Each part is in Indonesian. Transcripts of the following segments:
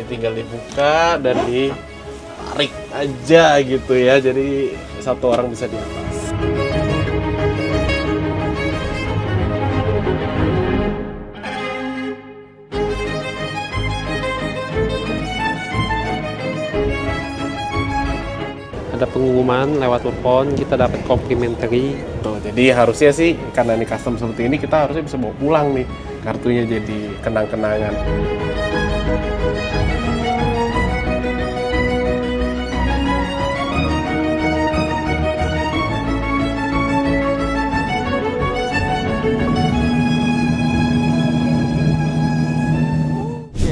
tinggal dibuka dan ditarik aja gitu ya. Jadi satu orang bisa di atas. Ada pengumuman lewat telepon, kita dapat complimentary. Tuh, jadi harusnya sih karena ini custom seperti ini, kita harusnya bisa bawa pulang nih kartunya, jadi kenang-kenangan.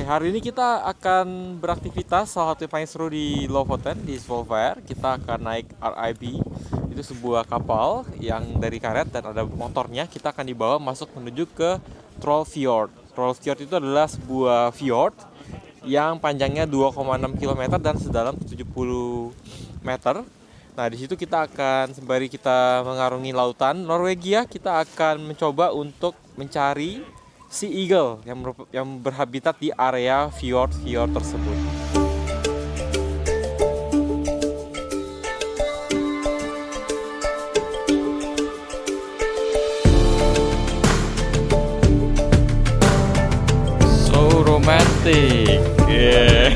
Hari ini kita akan beraktivitas, salah satu yang paling seru di Lofoten, di Svolvær. Kita akan naik RIB, itu sebuah kapal yang dari karet dan ada motornya. Kita akan dibawa masuk menuju ke Trollfjord. Trollfjord itu adalah sebuah fjord yang panjangnya 2,6 km dan sedalam 70 meter. Nah, di situ kita akan, sembari kita mengarungi lautan Norwegia, kita akan mencoba untuk mencari sea eagle yang berhabitat di area fjord tersebut. So romantic. Yeah.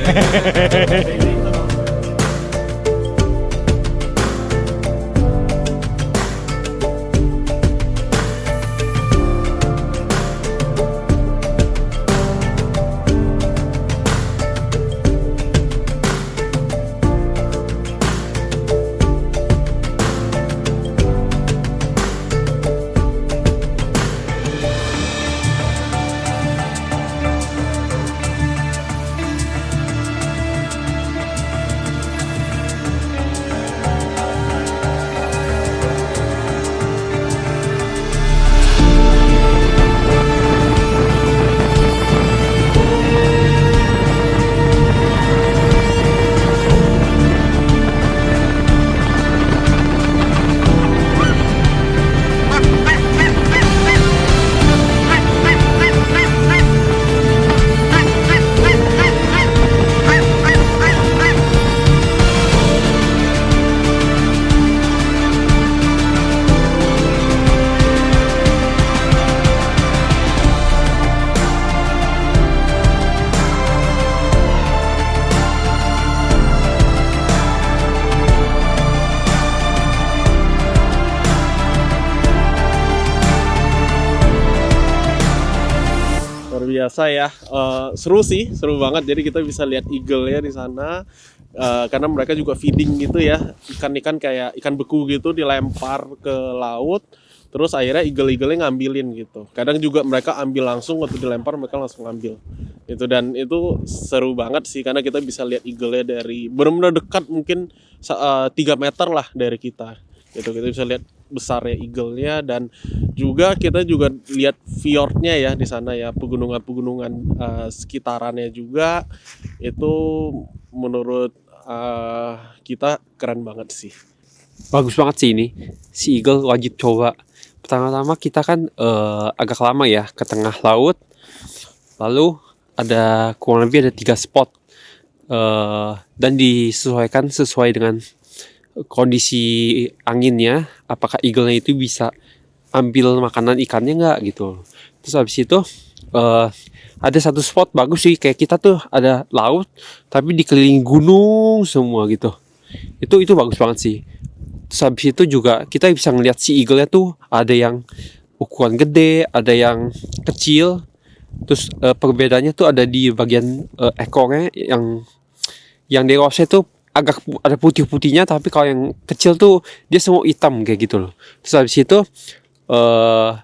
Biasa ya, seru sih, seru banget. Jadi kita bisa lihat eagle-nya di sana, karena mereka juga feeding gitu ya, ikan-ikan kayak ikan beku gitu dilempar ke laut, terus akhirnya eagle-nya ngambilin gitu. Kadang juga mereka ambil langsung, waktu dilempar mereka langsung ngambil gitu. Dan itu seru banget sih, karena kita bisa lihat eagle-nya dari benar-benar dekat, mungkin 3 meter lah dari kita gitu. Kita bisa lihat besarnya eagle-nya, dan juga kita juga lihat fjordnya ya di sana ya, pegunungan sekitarannya juga. Itu menurut kita keren banget sih. Bagus banget sih ini, si eagle wajib coba. Pertama-tama kita kan agak lama ya ke tengah laut, lalu ada kurang lebih ada 3 spot, dan disesuaikan sesuai dengan kondisi anginnya, apakah eagle-nya itu bisa ambil makanan ikannya nggak gitu. Terus habis itu ada satu spot bagus sih, kayak kita tuh ada laut tapi dikelilingi gunung semua gitu. Itu bagus banget sih. Terus habis itu juga kita bisa ngeliat si eagle-nya tuh ada yang ukuran gede, ada yang kecil. Terus perbedaannya tuh ada di bagian ekornya, yang dewasa tuh agak ada putih-putihnya, tapi kalau yang kecil tuh dia semua hitam kayak gitu loh. Terus habis itu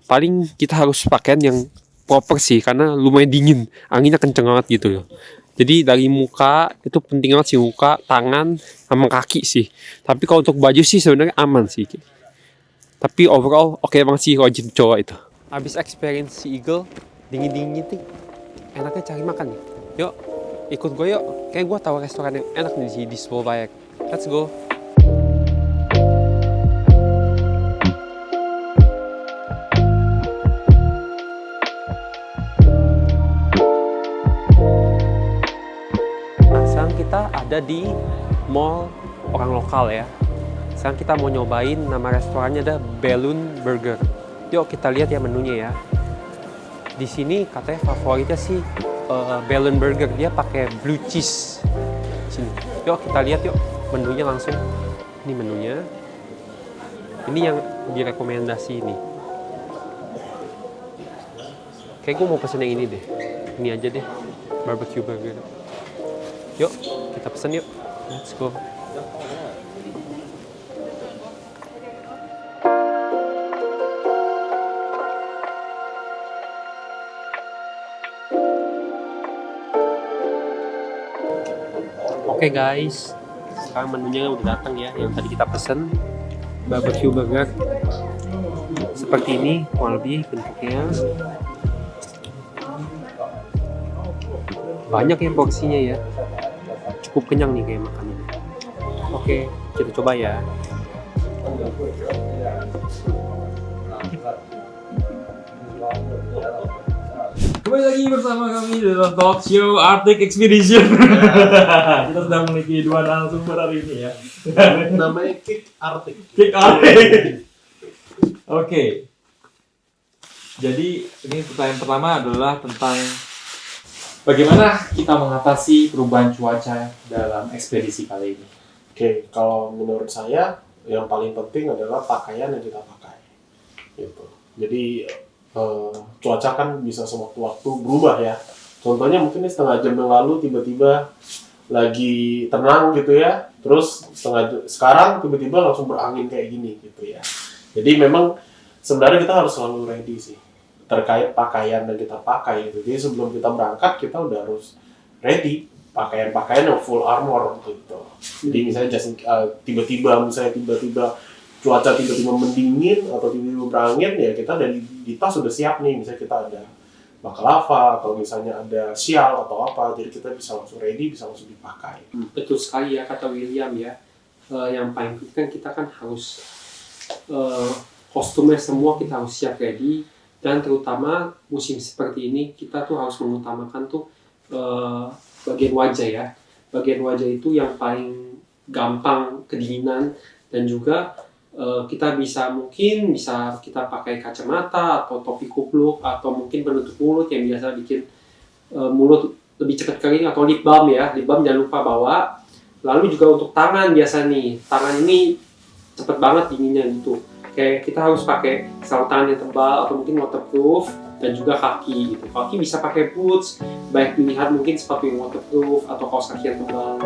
paling kita harus pakaian yang proper sih, karena lumayan dingin, anginnya kenceng banget gitu loh. Jadi dari muka itu penting banget sih, muka, tangan, sama kaki sih. Tapi kalau untuk baju sih sebenarnya aman sih. Tapi overall oke banget sih, wajib coba itu. Habis experience si eagle, dingin-dingin nih, enaknya cari makan nih. Yuk, ikut gue yuk. Kayak gue tahu restoran yang enak nih di Svolvær. Let's go. sekarang kita ada di mall orang lokal ya. Sekarang kita mau nyobain, nama restorannya ada Balloon Burger. Yuk kita lihat ya menunya ya. Di sini katanya favoritnya sih Balloon Burger, dia pakai blue cheese. Sini. Yuk kita lihat yuk menunya langsung. Ini menunya. Ini yang direkomendasi ini. Kayak gue mau pesen yang ini deh. Ini aja deh, barbecue burger. Yuk, kita pesen yuk. Let's go. Oke guys, sekarang menunya udah datang ya, yang tadi kita pesen barbecue burger. Seperti ini kurang lebih bentuknya. Banyak ya porsinya ya, cukup kenyang nih kayak makannya. Oke, kita coba ya. Kembali lagi bersama kami dalam talk show Arctic Expedition. Kita sudah memiliki dua narasumber hari ini ya. Namanya Kick Arctic. Kick Arctic. Oke. Jadi ini pertanyaan pertama adalah tentang bagaimana kita mengatasi perubahan cuaca dalam ekspedisi kali ini. Oke, kalau menurut saya yang paling penting adalah pakaian yang kita pakai. Gitu. Jadi cuaca kan bisa sewaktu-waktu berubah ya. Contohnya mungkin setengah jam yang lalu tiba-tiba lagi tenang gitu ya. Terus sekarang tiba-tiba langsung berangin kayak gini gitu ya. Jadi memang sebenarnya kita harus selalu ready sih terkait pakaian yang kita pakai gitu. Jadi sebelum kita berangkat kita udah harus ready pakaian-pakaian yang full armor gitu. Jadi misalnya tiba-tiba cuaca tiba-tiba mendingin atau tiba-tiba berangin ya kita dari di tas sudah siap nih, misalnya kita ada baklava atau misalnya ada sial atau apa, jadi kita bisa langsung ready, bisa langsung dipakai. Betul sekali ya kata William ya. Yang paling penting kan kita kan harus kostumnya semua kita harus siap ready, dan terutama musim seperti ini kita tuh harus mengutamakan tuh bagian wajah ya. Bagian wajah itu yang paling gampang kedinginan, dan juga kita bisa kita pakai kacamata atau topi kupluk atau mungkin penutup mulut yang biasa bikin mulut lebih cepat kering, atau lip balm ya. Lip balm jangan lupa bawa. Lalu juga untuk tangan biasa nih, tangan ini cepet banget dinginnya gitu. Kayak kita harus pakai sarung tangan yang tebal atau mungkin waterproof, dan juga kaki gitu. Kaki bisa pakai boots, baik pilihan mungkin sepatu yang waterproof atau kaos kaki yang tebal.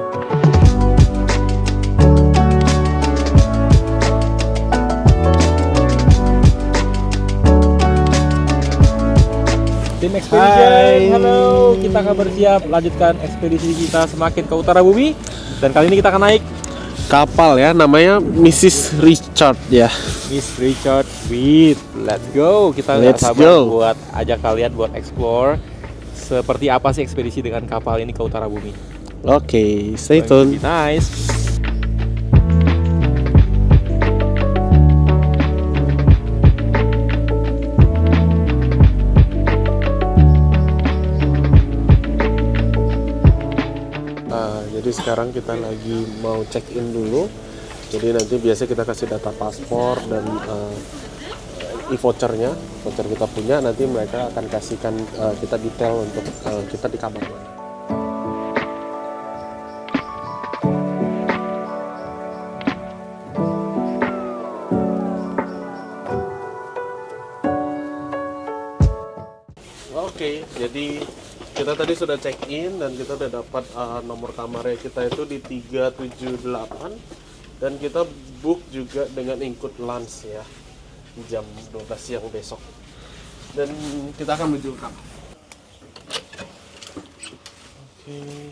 Tim Expedition, halo, kita akan bersiap lanjutkan ekspedisi kita semakin ke utara bumi, dan kali ini kita akan naik Kapal ya, namanya Mrs. Richard ya. Miss Richard Reed. Let's go, kita nggak Let's sabar go. buat ajak kalian buat explore seperti apa sih ekspedisi dengan kapal ini ke utara bumi. Oke, stay Going to be tune. nice. Jadi sekarang kita lagi mau check in dulu. Jadi nanti biasa kita kasih data paspor dan e-vouchernya, voucher kita punya. Nanti mereka akan kasihkan kita detail untuk kita di kamar mana. Oke, jadi kita tadi sudah check in dan kita udah dapat nomor kamarnya kita itu di 378, dan kita book juga dengan include lunch ya jam 12 siang besok, dan kita akan menuju ke kamar. Oke.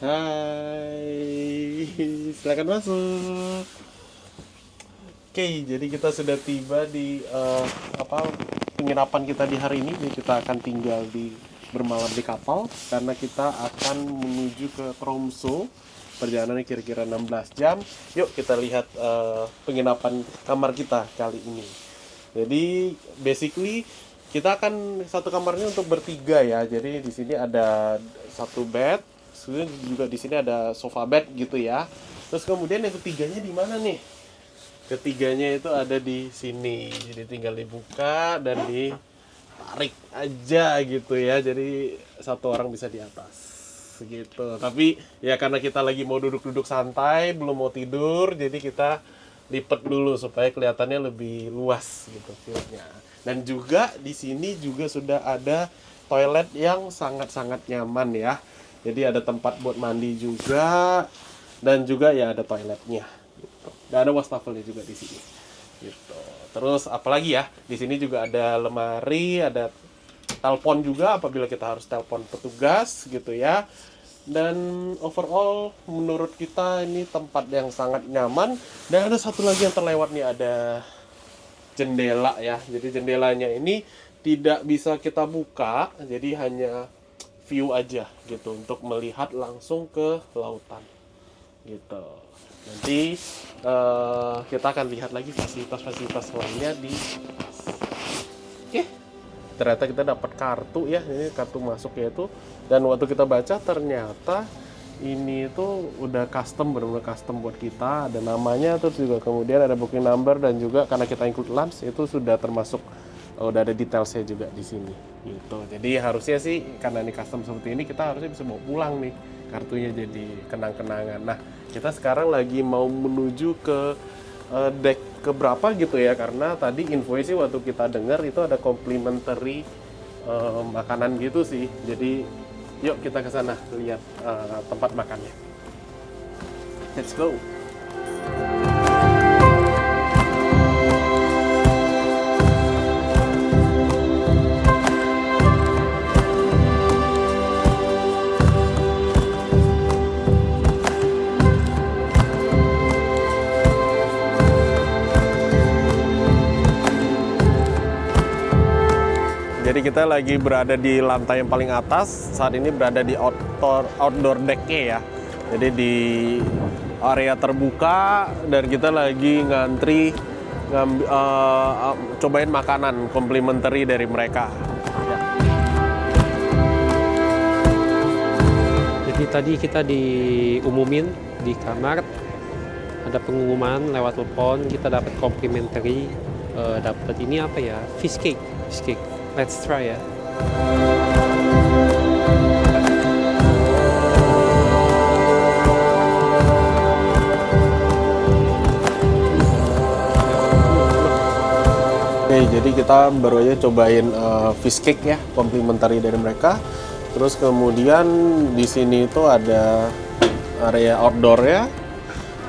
Hai, silakan masuk. Oke, jadi kita sudah tiba di penginapan kita di hari ini. Jadi kita akan tinggal bermalam di kapal karena kita akan menuju ke Tromso. Perjalanannya kira-kira 16 jam. Yuk kita lihat penginapan kamar kita kali ini. Jadi basically kita akan satu kamarnya untuk bertiga ya. Jadi di sini ada satu bed, juga di sini ada sofa bed gitu ya. Terus kemudian yang ketiganya di mana nih? Ketiganya itu ada di sini, jadi tinggal dibuka dan ditarik aja gitu ya, jadi satu orang bisa di atas gitu. Tapi ya karena kita lagi mau duduk-duduk santai, belum mau tidur, jadi kita lipat dulu supaya kelihatannya lebih luas gitu view-nya. Dan juga di sini juga sudah ada toilet yang sangat-sangat nyaman ya. Jadi ada tempat buat mandi juga dan juga ya ada toiletnya. Dan ada wastafelnya juga di sini. Gitu. Terus apalagi ya? Di sini juga ada lemari, ada telepon juga apabila kita harus telepon petugas gitu ya. Dan overall menurut kita ini tempat yang sangat nyaman. Dan ada satu lagi yang terlewat nih, ada jendela ya. Jadi jendelanya ini tidak bisa kita buka, jadi hanya view aja gitu untuk melihat langsung ke lautan gitu. Nanti kita akan lihat lagi fasilitas-fasilitas lainnya di atas. Oke, ternyata kita dapat kartu ya, ini kartu masuknya itu. Dan waktu kita baca ternyata ini itu udah custom, benar-benar custom buat kita. Ada namanya, terus juga kemudian ada booking number, dan juga karena kita include lunch itu sudah termasuk, udah ada detailsnya juga di sini gitu. Jadi harusnya sih karena ini custom seperti ini, kita harusnya bisa bawa pulang nih kartunya jadi kenang-kenangan. Nah, kita sekarang lagi mau menuju ke deck keberapa gitu ya, karena tadi infonya sih waktu kita dengar itu ada complimentary makanan gitu sih. Jadi yuk kita ke sana lihat tempat makannya. Let's go. Jadi kita lagi berada di lantai yang paling atas, saat ini berada di outdoor deck-nya ya. Jadi di area terbuka, dan kita lagi ngantri cobain makanan complimentary dari mereka. Ya. Jadi tadi kita diumumin di kamar, ada pengumuman lewat telepon, kita dapat complimentary, dapat ini apa ya, fish cake. Let's try ya. Oke, jadi kita baru aja cobain fish cake ya, complimentary dari mereka. Terus kemudian di sini itu ada area outdoor ya.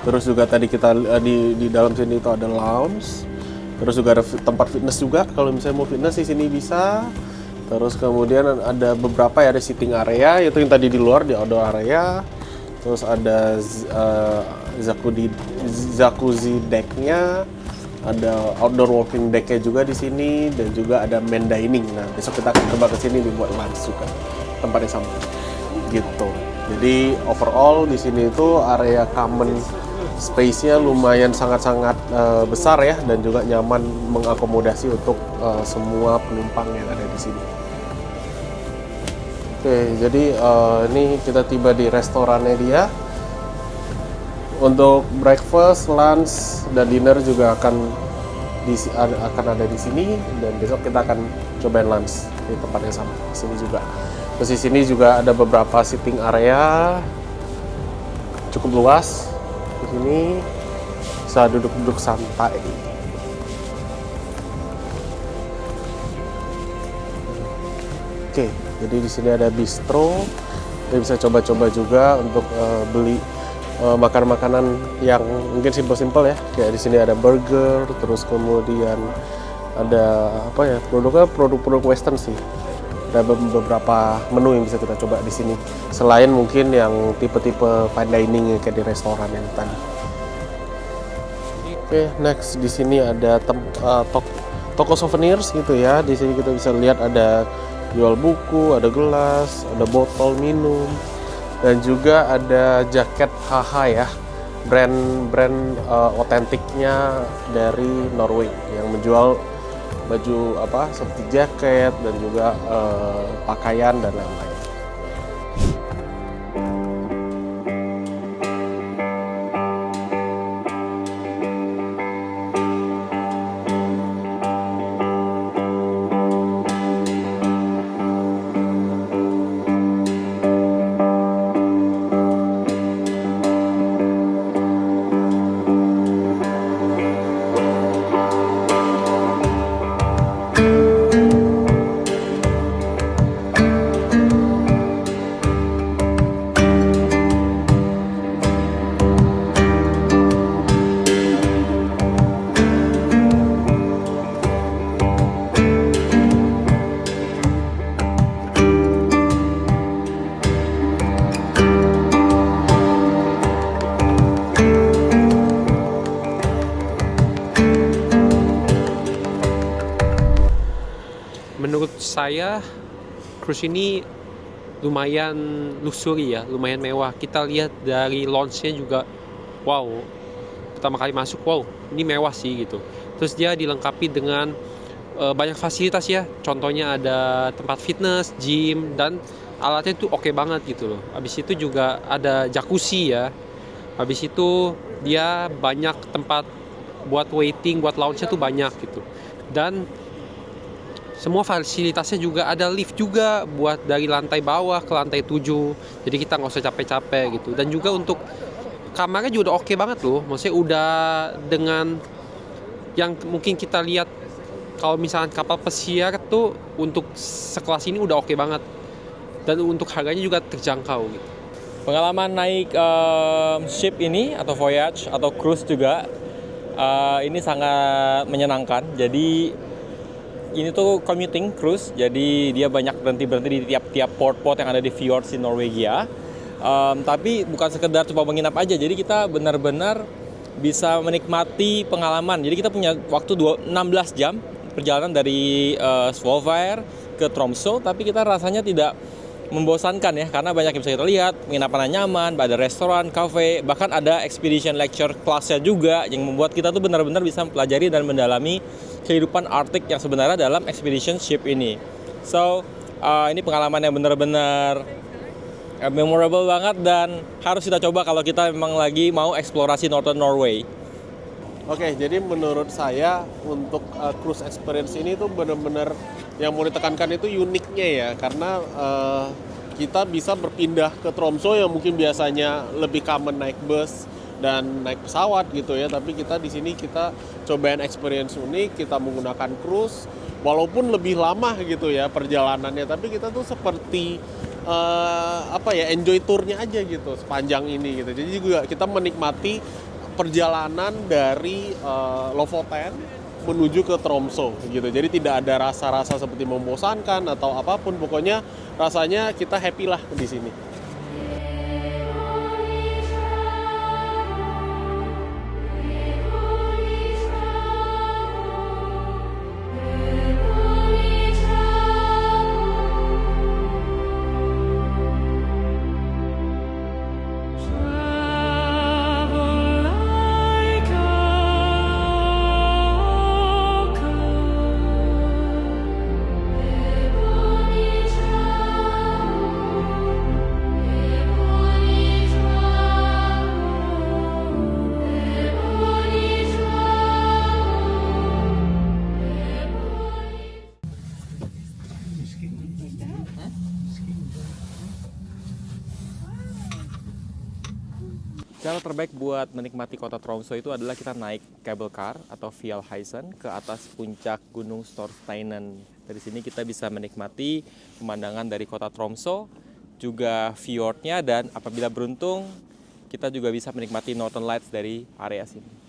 Terus juga tadi kita di dalam sini itu ada lounge. Terus juga ada tempat fitness juga, kalau misalnya mau fitness di sini bisa. Terus kemudian ada beberapa ya, ada sitting area, itu yang tadi di luar, di outdoor area. Terus ada jacuzzi deck-nya, ada outdoor walking deck-nya juga di sini, dan juga ada main dining. Nah, besok kita akan coba ke sini dibuat lunch juga, tempat yang sama. Gitu. Jadi overall di sini itu area common space-nya lumayan sangat-sangat besar ya, dan juga nyaman mengakomodasi untuk semua penumpang yang ada di sini. Oke, jadi ini kita tiba di restorannya dia. Untuk breakfast, lunch, dan dinner juga akan ada di sini, dan besok kita akan cobain lunch di tempat yang sama di sini juga. Terus di sini juga ada beberapa sitting area cukup luas. Di sini bisa duduk-duduk santai. Oke, jadi di sini ada bistro. Kita bisa coba-coba juga untuk beli makanan-makanan yang mungkin simpel-simpel ya. Kayak di sini ada burger, terus kemudian ada apa ya? Produk-produk western sih. Ada beberapa menu yang bisa kita coba di sini. Selain mungkin yang tipe-tipe fine dining kayak di restoran yang tadi. Oke, next di sini ada toko souvenirs gitu ya. Di sini kita bisa lihat ada jual buku, ada gelas, ada botol minum, dan juga ada jaket HH ya, brand otentiknya dari Norway yang menjual baju seperti jaket dan juga pakaian dan lain-lain. Menurut saya cruise ini lumayan luxury ya, lumayan mewah. Kita lihat dari launch-nya juga, wow, pertama kali masuk, wow, ini mewah sih gitu. Terus dia dilengkapi dengan banyak fasilitas ya, contohnya ada tempat fitness, gym, dan alatnya tuh oke banget gitu loh. Habis itu juga ada jacuzzi ya. Habis itu dia banyak tempat buat waiting, buat lounge-nya tuh banyak gitu. Dan semua fasilitasnya juga ada lift juga buat dari lantai bawah ke lantai 7. Jadi kita nggak usah capek-capek gitu. Dan juga untuk kamarnya juga udah oke banget loh. Maksudnya udah dengan yang mungkin kita lihat kalau misalkan kapal pesiar tuh untuk sekelas ini udah oke banget. Dan untuk harganya juga terjangkau gitu. Pengalaman naik ship ini atau voyage atau cruise juga ini sangat menyenangkan. Jadi ini tuh commuting cruise, jadi dia banyak berhenti-berhenti di tiap-tiap port-port yang ada di fjords di Norwegia. Tapi bukan sekedar cuma menginap aja, jadi kita benar-benar bisa menikmati pengalaman. Jadi kita punya waktu 16 jam perjalanan dari Svolvær ke Tromsø, tapi kita rasanya tidak membosankan ya, karena banyak yang bisa kita lihat, penginapan nyaman, ada restoran, cafe, bahkan ada expedition lecture kelasnya juga yang membuat kita tuh benar-benar bisa mempelajari dan mendalami kehidupan Arctic yang sebenarnya dalam expedition ship ini. So, ini pengalaman yang benar-benar memorable banget dan harus kita coba kalau kita memang lagi mau eksplorasi Northern Norway. Oke, jadi menurut saya untuk cruise experience ini tuh benar-benar yang mau ditekankan itu uniknya ya, karena kita bisa berpindah ke Tromsø yang mungkin biasanya lebih common naik bus dan naik pesawat gitu ya, tapi kita di sini kita cobain experience unik, kita menggunakan cruise walaupun lebih lama gitu ya perjalanannya, tapi kita tuh seperti enjoy tournya aja gitu sepanjang ini gitu. Jadi juga kita menikmati perjalanan dari Lofoten menuju ke Tromsø gitu. Jadi tidak ada rasa-rasa seperti membosankan atau apapun, pokoknya rasanya kita happy lah di sini. Cara terbaik buat menikmati kota Tromsø itu adalah kita naik cable car atau Fjellheisen ke atas puncak Gunung Storsteinen. Dari sini kita bisa menikmati pemandangan dari kota Tromsø, juga fjordnya, dan apabila beruntung kita juga bisa menikmati Northern Lights dari area sini.